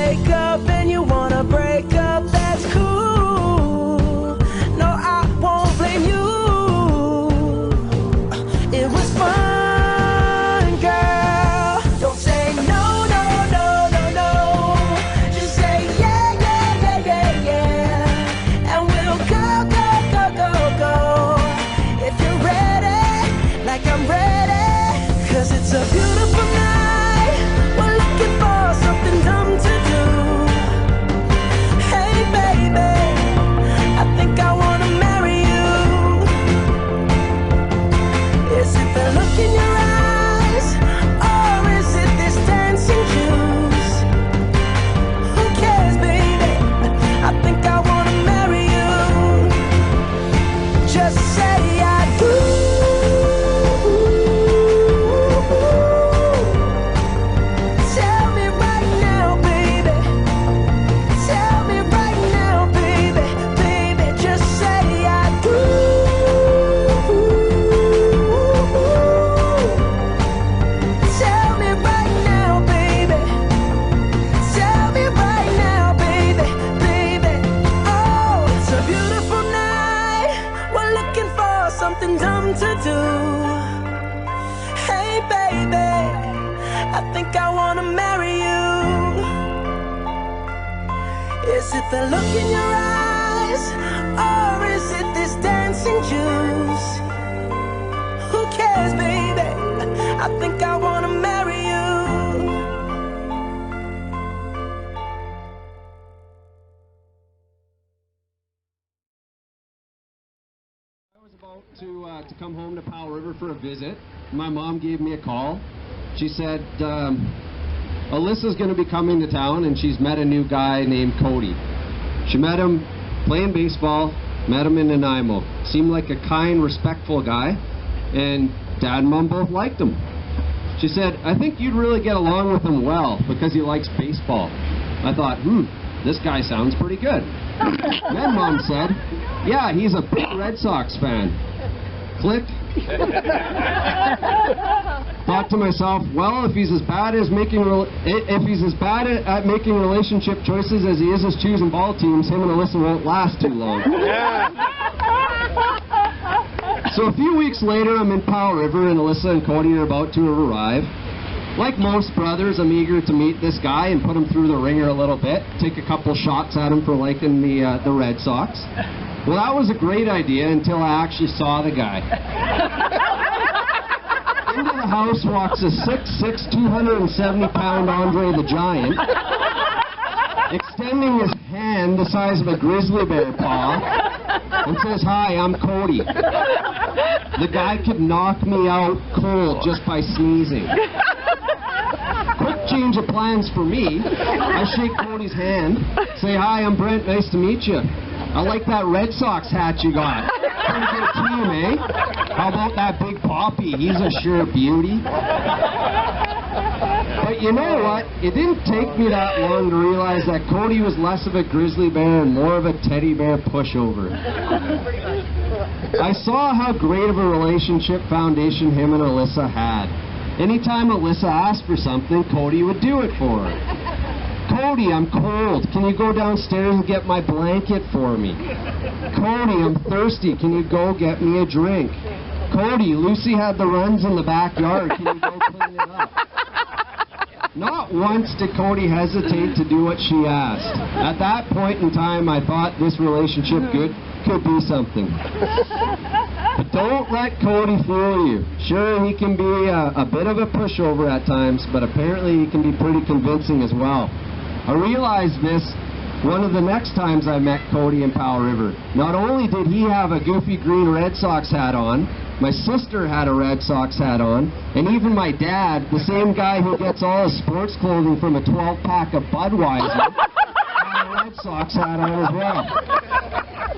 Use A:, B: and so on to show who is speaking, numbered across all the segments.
A: wake up and you wanna break up, that's cool. No, I won't blame you. It was fun, girl. Don't say no, no, no, no, no. Just say yeah, yeah, yeah, yeah, yeah. And we'll go, go, go, go, go. If you're ready, like I'm ready. 'Cause it's a beautiful night. We're looking for something dumb to do. Hey baby, I think I wanna marry you. Is it the look in your eyes, or is it this dancing juice? Who cares, baby? I think I wanna marry you. Just say I do. Tell me right now, baby. Tell me right now, baby. Baby, just say I do. Tell me right now, baby. Tell me right now, baby. Baby, oh, it's a beautiful night. We're looking for something dumb to do. Hey baby, I think I wanna marry you. Is it the look in your eyes, or is it this dancing juice? Who cares, baby? I think I wanna marry you.
B: I was about to come home to Powell River for a visit. My mom gave me a call. She said, Alyssa's going to be coming to town and she's met a new guy named Cody. She met him playing baseball, met him in Nanaimo. Seemed like a kind, respectful guy, and Dad and Mom both liked him. She said, I think you'd really get along with him well because he likes baseball. I thought, this guy sounds pretty good. Then Mom said, yeah, he's a big Red Sox fan. Click. Thought to myself, well, if he's as bad at making relationship choices as he is as choosing ball teams, him and Alyssa won't last too long. So a few weeks later, I'm in Powell River, and Alyssa and Cody are about to arrive. Like most brothers, I'm eager to meet this guy and put him through the ringer a little bit, take a couple shots at him for liking the Red Sox. Well, that was a great idea until I actually saw the guy. Into the house walks a 6'6", 270-pound Andre the Giant, extending his hand the size of a grizzly bear paw, and says, hi, I'm Cody. The guy could knock me out cold just by sneezing. Quick change of plans for me. I shake Cody's hand, say, hi, I'm Brent, nice to meet you. I like that Red Sox hat you got. Pretty good team, eh? How about that big Poppy? He's a sure beauty. But you know what? It didn't take me that long to realize that Cody was less of a grizzly bear and more of a teddy bear pushover. I saw how great of a relationship foundation him and Alyssa had. Anytime Alyssa asked for something, Cody would do it for her. Cody, I'm cold. Can you go downstairs and get my blanket for me? Cody, I'm thirsty. Can you go get me a drink? Cody, Lucy had the runs in the backyard. Can you go clean it up? Not once did Cody hesitate to do what she asked. At that point in time, I thought this relationship could be something. But don't let Cody fool you. Sure, he can be a bit of a pushover at times, but apparently he can be pretty convincing as well. I realized this one of the next times I met Cody in Powell River. Not only did he have a goofy green Red Sox hat on, my sister had a Red Sox hat on, and even my dad, the same guy who gets all his sports clothing from a 12-pack of Budweiser, had a Red Sox hat on as well.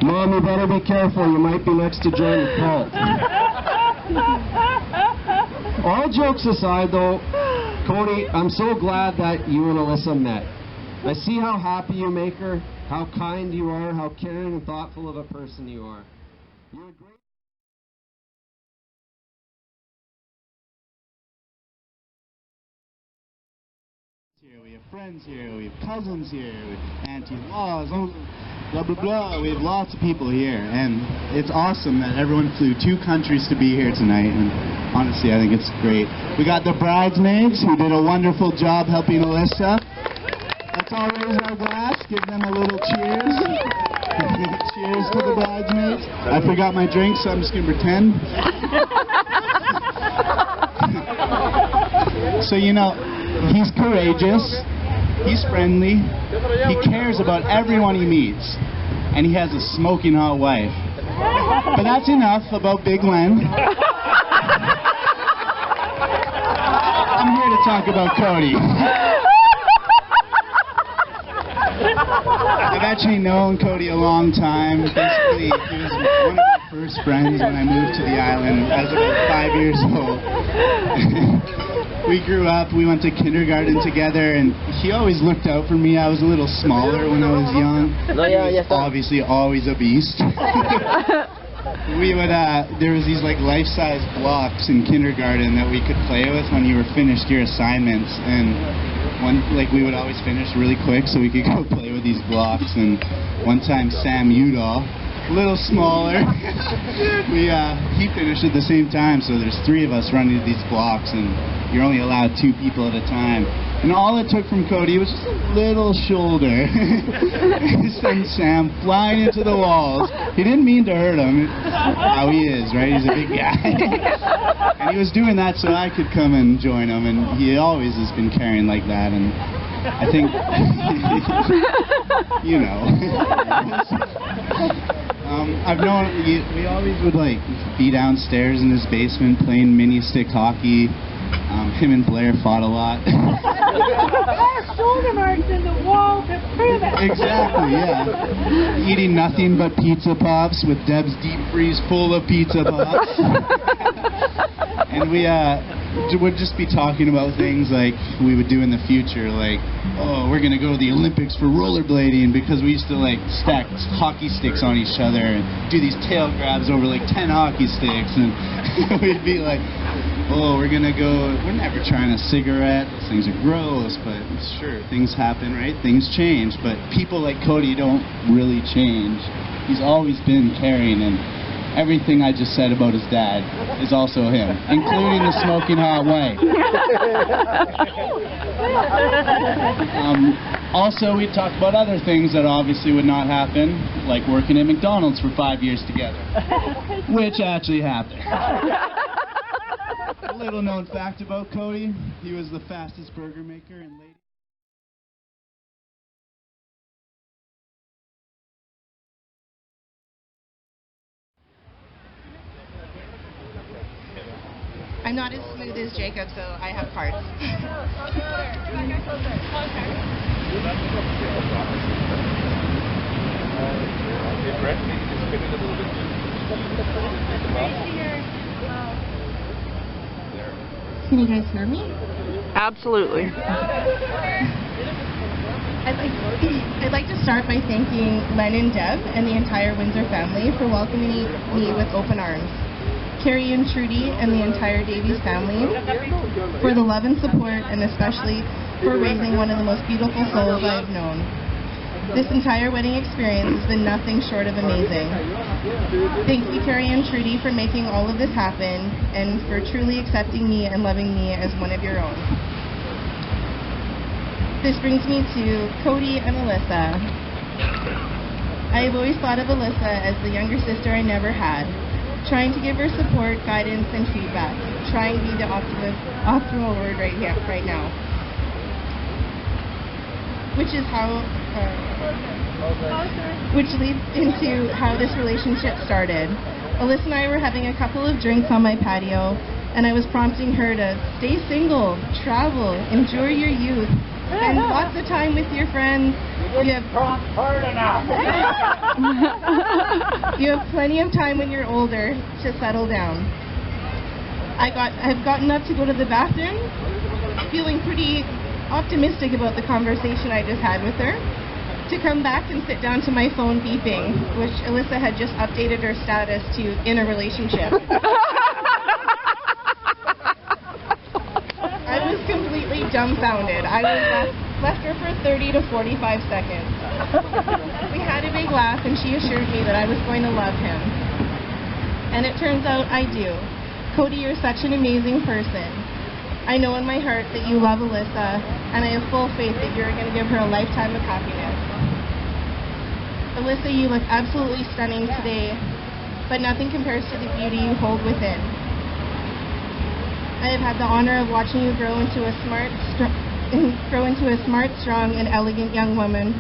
B: Mom, you better be careful. You might be next to join the cult. All jokes aside, though, Cody, I'm so glad that you and Alyssa met. I see how happy you make her, how kind you are, how caring and thoughtful of a person you are. You're a great...
C: here, we have friends here, we have cousins here, we have auntie-in-laws, blah, blah, blah. We have lots of people here, and it's awesome that everyone flew 2 countries to be here tonight, and honestly, I think it's great. We got the bridesmaids, who did a wonderful job helping Alyssa. Let's all raise our glass, give them a little cheers. Cheers to the bridesmaids. I forgot my drink, so I'm just going to pretend. So, you know, he's courageous, he's friendly, he cares about everyone he meets, and he has a smoking hot wife. But that's enough about Big Len. I'm here to talk about Cody. I've actually known Cody a long time. Basically, he was one of my first friends when I moved to the island. I was about 5 years old. We grew up, we went to kindergarten together, and he always looked out for me. I was a little smaller when I was young. He was obviously always a beast. There was these like life-size blocks in kindergarten that we could play with when you were finished your assignments, and we would always finish really quick so we could go play with these blocks. And one time Sam Udall, a little smaller, he finished at the same time, so there's 3 of us running these blocks, and you're only allowed 2 people at a time. And all it took from Cody was just a little shoulder to send Sam flying into the walls. He didn't mean to hurt him. It's how he is, right? He's a big guy. And he was doing that so I could come and join him, and he always has been carrying like that, and I think, you know. I've known, we always would like be downstairs in his basement playing mini stick hockey. Him and Blair fought a lot.
D: Shoulder marks in the wall to prove it.
C: Exactly, yeah. Eating nothing but pizza pops with Deb's deep freeze full of pizza pops. And we would just be talking about things like we would do in the future, like, oh, we're going to go to the Olympics for rollerblading, because we used to like stack hockey sticks on each other and do these tail grabs over like 10 hockey sticks, and we'd be like, oh, we're never trying a cigarette, those things are gross, but sure, things happen, right? Things change, but people like Cody don't really change. He's always been caring, and everything I just said about his dad is also him, including the smoking hot wife. Also, we talked about other things that obviously would not happen, like working at McDonald's for 5 years together, which actually happened. A little known fact about Cody, he was the fastest burger maker in Lady.
E: I'm not as smooth as Jacob, so I have parts. Can you guys hear me?
D: Absolutely.
E: I'd like to start by thanking Len and Deb and the entire Windsor family for welcoming me with open arms. Carrie and Trudy and the entire Davies family for the love and support, and especially for raising one of the most beautiful souls I've known. This entire wedding experience has been nothing short of amazing. Thank you, Carrie and Trudy, for making all of this happen and for truly accepting me and loving me as one of your own. This brings me to Cody and Alyssa. I have always thought of Alyssa as the younger sister I never had, trying to give her support, guidance, and feedback, trying to be the optimal word right now. Which leads into how this relationship started. Alyssa and I were having a couple of drinks on my patio, and I was prompting her to stay single, travel, enjoy your youth, spend lots of time with your friends. You have plenty of time when you're older to settle down. I've gotten up to go to the bathroom, feeling pretty optimistic about the conversation I just had with her, to come back and sit down to my phone beeping, which Alyssa had just updated her status to in a relationship. I was completely dumbfounded. I was left her for 30 to 45 seconds. We had a big laugh, and she assured me that I was going to love him. And it turns out I do. Cody, you're such an amazing person. I know in my heart that you love Alyssa, and I have full faith that you're going to give her a lifetime of happiness. Alyssa, you look absolutely stunning today, but nothing compares to the beauty you hold within. I have had the honor of watching you grow into a smart, strong, and elegant young woman.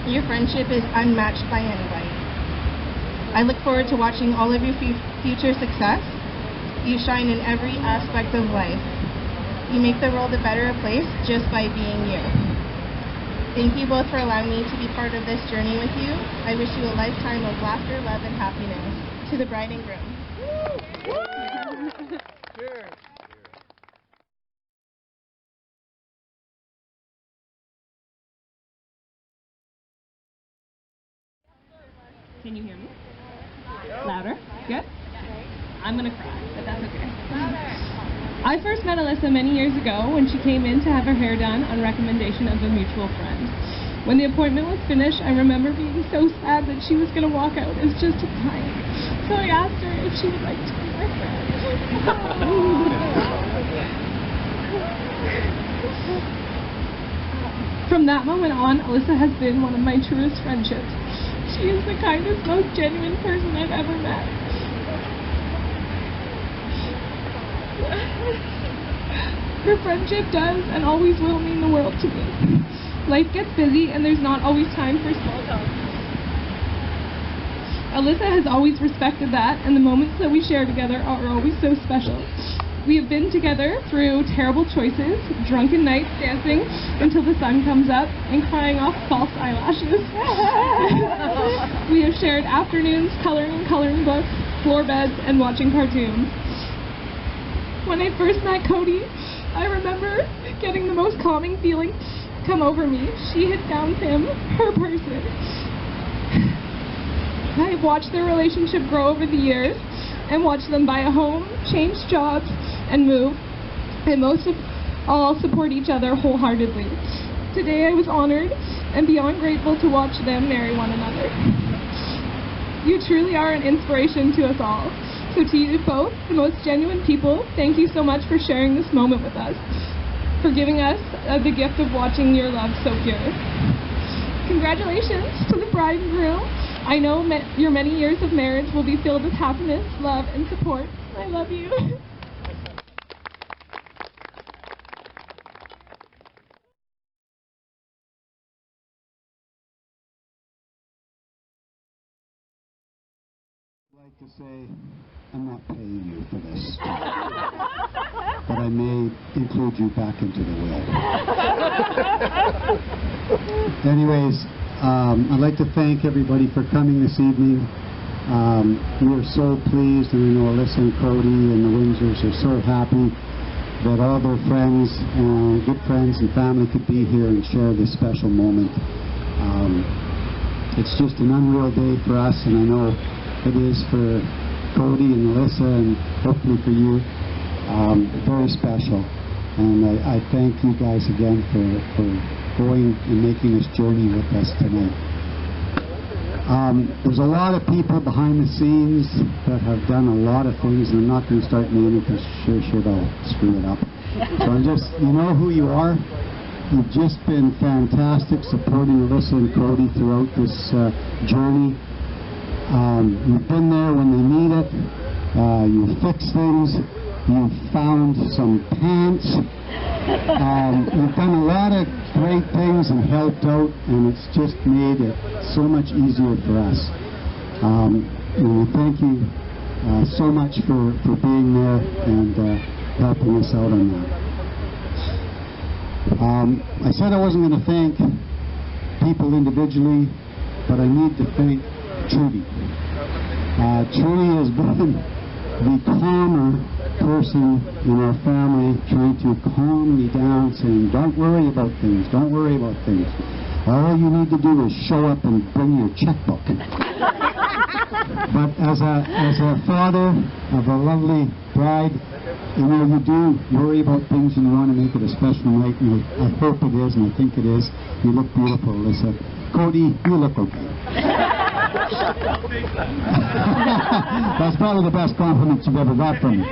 E: Your friendship is unmatched by anybody. I look forward to watching all of your future success. You shine in every aspect of life. You make the world a better place just by being you. Thank you both for allowing me to be part of this journey with you. I wish you a lifetime of laughter, love, and happiness. To the bride and groom.
F: Can you hear me? Louder? Good? I'm gonna cry, but that's okay. I first met Alyssa many years ago when she came in to have her hair done on recommendation of a mutual friend. When the appointment was finished, I remember being so sad that she was gonna walk out as just a client. So I asked her if she would like to be my friend. From that moment on, Alyssa has been one of my truest friendships. She is the kindest, most genuine person I've ever met. Her friendship does and always will mean the world to me. Life gets busy and there's not always time for small talk. Alyssa has always respected that, and the moments that we share together are always so special. We have been together through terrible choices, drunken nights dancing until the sun comes up, and crying off false eyelashes. We have shared afternoons coloring in coloring books, floor beds, and watching cartoons. When I first met Cody, I remember getting the most calming feeling come over me. She had found him, her person. I have watched their relationship grow over the years, and watch them buy a home, change jobs, and move, and most of all support each other wholeheartedly. Today I was honored and beyond grateful to watch them marry one another. You truly are an inspiration to us all. So to you both, the most genuine people, thank you so much for sharing this moment with us, for giving us the gift of watching your love so pure. Congratulations to the bride and groom. I know your many years of marriage will be filled with happiness, love, and support. I love you.
G: I'd like to say I'm not paying you for this, but I may include you back into the will. Anyways, I'd like to thank everybody for coming this evening. We are so pleased, and I know Alyssa and Cody and the Windsors are so happy that all their friends, good friends and family could be here and share this special moment. It's just an unreal day for us, and I know it is for Cody and Alyssa, and hopefully for you. Very special, and I thank you guys again for going and making this journey with us tonight. There's a lot of people behind the scenes that have done a lot of things, and I'm not going to start naming because sure I'll screw it up. So I'm just, you know who you are. You've just been fantastic supporting Alyssa and Cody throughout this journey. You've been there when they need it. You fixed things. You've found some pants. You've done a lot of great things and helped out, and it's just made it so much easier for us. And we thank you so much for being there and helping us out on that. I said I wasn't going to thank people individually, but I need to thank Trudy. Trudy has been the calmer person in our family, trying to calm me down, saying, don't worry about things, don't worry about things. All you need to do is show up and bring your checkbook. But as a father of a lovely bride, you know, you do worry about things and you want to make it a special night, and I hope it is, and I think it is. You look beautiful, Alyssa. Cody, you look okay. That's probably the best compliment you've ever got from me.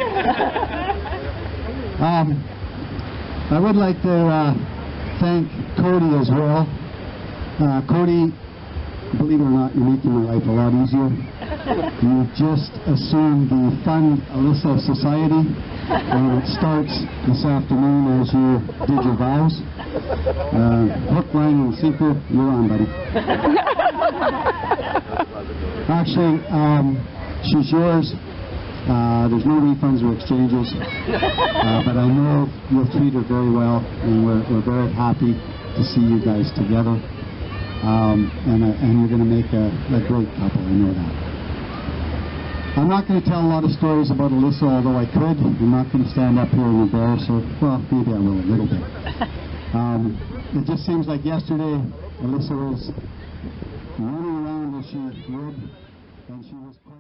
G: I would like to thank Cody as well. Cody, believe it or not, you're making my life a lot easier. You just assumed the Fund Alyssa Society, and it starts this afternoon as you did your vows. Hook, line, and sinker, you're on, buddy. Actually, she's yours. There's no refunds or exchanges, but I know you'll treat her very well, and we're very happy to see you guys together. And you're going to make a great couple, I know that. I'm not going to tell a lot of stories about Alyssa, although I could. I'm not going to stand up here and embarrass her. Well, maybe I will a little bit. It just seems like yesterday Alyssa was running around as she would, and she was quite a...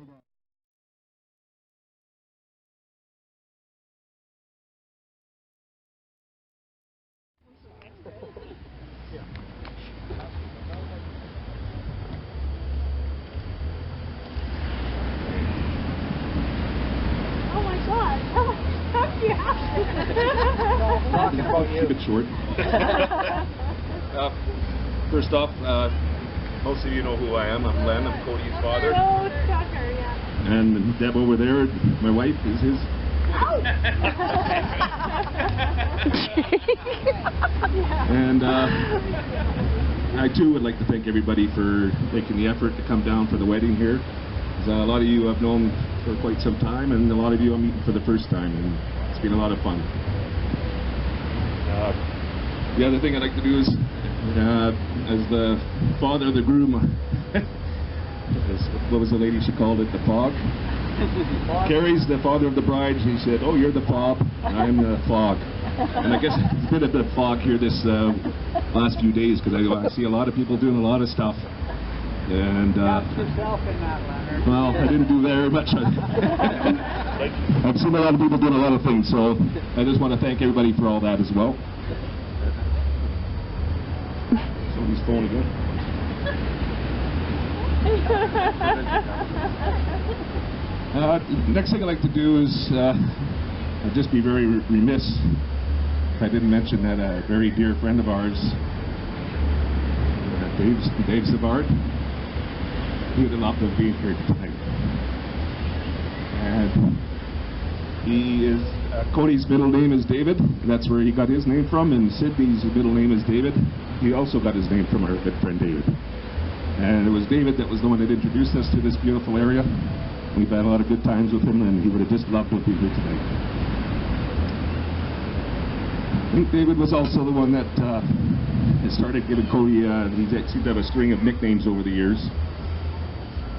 D: Oh my God! Oh, yeah.
H: Keep it short. First off, most of you know who I am. I'm Len. I'm Cody's father.
D: Oh, Tucker, yeah.
H: And Deb over there, my wife, is his. And I too would like to thank everybody for making the effort to come down for the wedding here. A lot of you I've known for quite some time, and a lot of you I'm meeting for the first time, and it's been a lot of fun. The other thing I'd like to do is, as the father of the groom, what was the lady she called it, the fog? Carrie's the father of the bride. She said, "Oh, you're the fob, I'm the fog." And I guess it's been a bit of fog here this last few days, because I see a lot of people doing a lot of stuff. And well, I didn't do very much. I've seen a lot of people doing a lot of things, so I just want to thank everybody for all that as well. Somebody's phone again. Next thing I'd like to do is I'd just be very remiss if I didn't mention that a very dear friend of ours, Dave Savard, he would have loved to have been here tonight. And he is, Cody's middle name is David. That's where he got his name from. And Sydney's middle name is David. He also got his name from our good friend David. And it was David that was the one that introduced us to this beautiful area. We've had a lot of good times with him, and he would have just loved to be here tonight. I think David was also the one that started giving Cody, he seemed to have a string of nicknames over the years.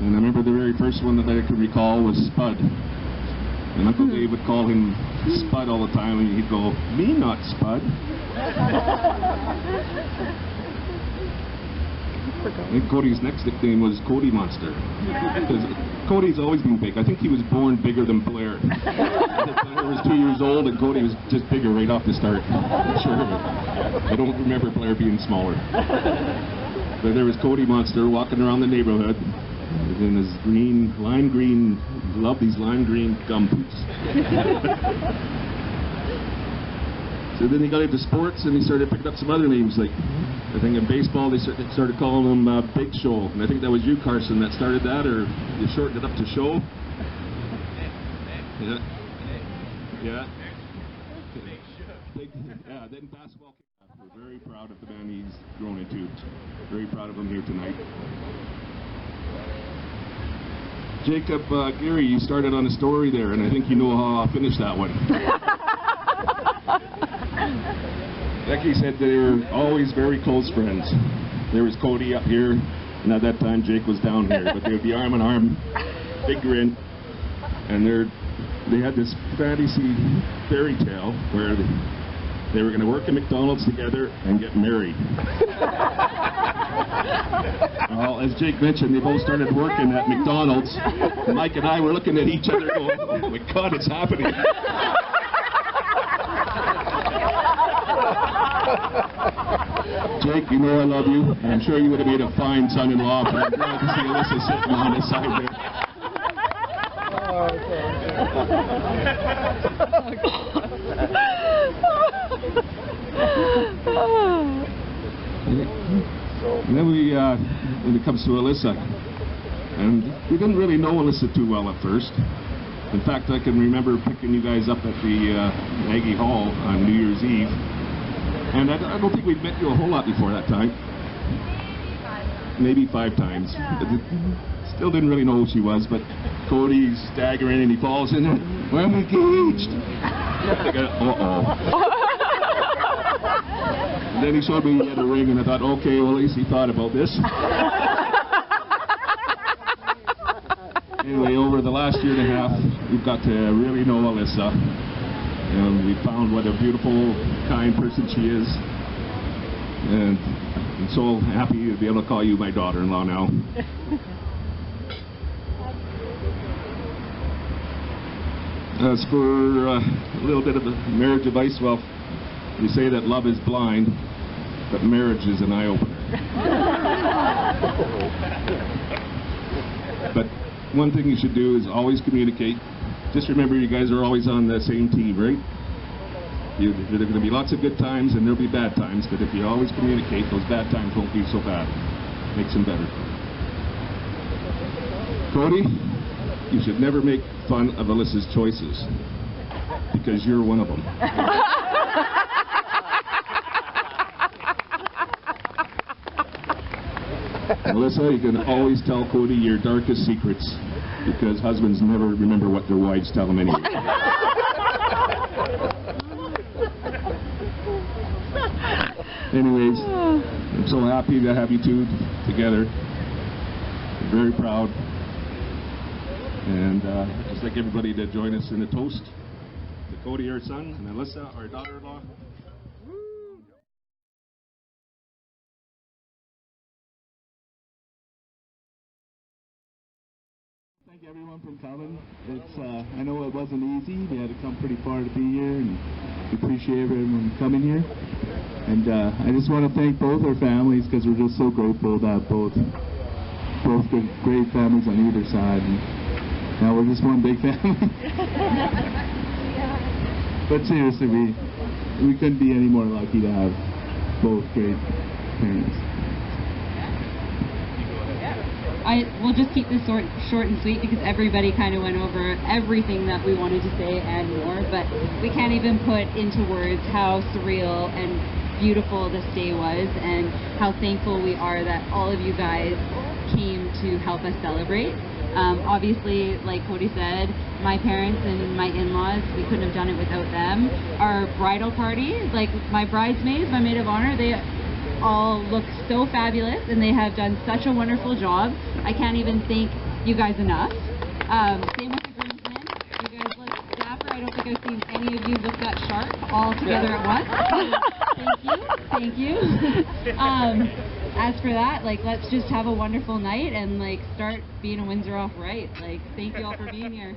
H: And I remember the very first one that I can recall was Spud. And Uncle Dave would call him Spud all the time, and he'd go, "Me not Spud." I think Cody's next nickname was Cody Monster. Because Cody's always been big. I think he was born bigger than Blair. Blair was 2 years old, and Cody was just bigger right off the start. Sure. I don't remember Blair being smaller. But there was Cody Monster walking around the neighborhood in his lime green, love these lime green gum boots. So then he got into sports, and he started picking up some other names, like I think in baseball they started calling him Big Show, and I think that was you, Carson, that started that, or you shortened it up to Show. Yeah. Yeah. Yeah. Then basketball. We're very proud of the man he's grown into. Very proud of him here tonight. Jacob, Gary, you started on a story there, and I think you know how I'll finish that one. Becky said they were always very close friends. There was Cody up here, and at that time Jake was down here, but they would be arm in arm, big grin, and they had this fantasy fairy tale where they were going to work at McDonald's together and get married. Well, as Jake mentioned, they both started working at McDonald's. Mike and I were looking at each other going, "Oh my God, it's happening." Jake, you know I love you. I'm sure you would have made a fine son-in-law, but I'm glad to see Alyssa sitting on the side there. And then when it comes to Alyssa, and we didn't really know Alyssa too well at first. In fact, I can remember picking you guys up at the Aggie Hall on New Year's Eve, and I don't think we'd met you a whole lot before that time. Maybe 5 times. Still didn't really know who she was, but Cody's staggering and he falls in it. Well, I'm engaged. I go, uh-oh. Then he showed me he had a ring, and I thought, okay, well, at least he thought about this. Anyway, over the last year and a half, we've got to really know Alyssa, and we found what a beautiful, kind person she is, and I'm so happy to be able to call you my daughter-in-law now. As for a little bit of the marriage advice, well, you say that love is blind, but marriage is an eye-opener. But one thing you should do is always communicate. Just remember, you guys are always on the same team, right? There are going to be lots of good times and there'll be bad times, but if you always communicate, those bad times won't be so bad. Makes them better. Cody, you should never make fun of Alyssa's choices, because you're one of them. Alyssa, you can always tell Cody your darkest secrets, because husbands never remember what their wives tell them anyway. Anyways, I'm so happy to have you two together. I'm very proud. And I'd just like everybody to join us in a toast to Cody, our son, and Alyssa, our daughter-in-law.
C: Thank everyone for coming. It's I know it wasn't easy. We had to come pretty far to be here, and we appreciate everyone coming here. And I just want to thank both our families, because we're just so grateful to have both good, great families on either side. And now we're just one big family. But seriously, we couldn't be any more lucky to have both great parents.
I: We'll just keep this short and sweet, because everybody kind of went over everything that we wanted to say and more, but we can't even put into words how surreal and beautiful this day was, and how thankful we are that all of you guys came to help us celebrate. Obviously, like Cody said, my parents and my in-laws, we couldn't have done it without them. Our bridal party, like my bridesmaids, my maid of honor, they all look so fabulous, and they have done such a wonderful job. I can't even thank you guys enough. Same with the groomsmen. You guys look dapper. I don't think I've seen any of you look that sharp all together at once. Thank you. As for that, like, let's just have a wonderful night and like start being a Windsor off right. Like, thank you all for being here.